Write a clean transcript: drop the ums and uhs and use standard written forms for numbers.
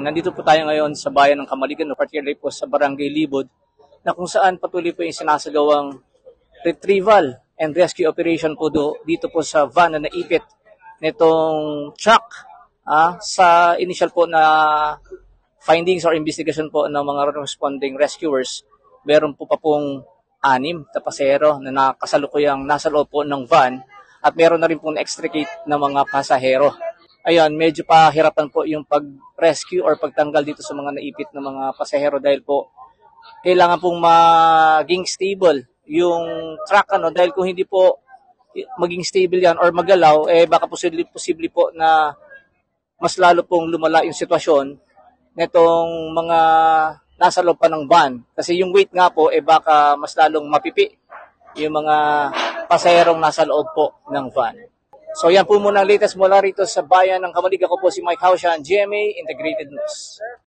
Nandito po tayo ngayon sa bayan ng Camaligan, particularly po sa Barangay Libod, na kung saan patuloy po yung sinasagawang retrieval and rescue operation po dito po sa van na naipit nitong truck. Sa initial po na findings or investigation po ng mga responding rescuers, meron po pa pong 6 na pasahero na nakasalukuyang nasa loob po ng van at meron na rin pong na-extricate na mga pasahero. Ayun, medyo pahirapan po yung pag-rescue or pagtanggal dito sa mga naipit na mga pasahero dahil po kailangan pong maging stable yung truck dahil kung hindi po maging stable yan or magalaw, baka posible po na mas lalo pong lumala yung sitwasyon nitong mga nasa loob pa ng van. Kasi yung weight nga po, baka mas lalong mapipi yung mga pasaherong nasa loob po ng van. So yan po muna ang latest mula rito sa bayan ng Camaligan. Ako po si Mike Haushan, GMA Integrated News.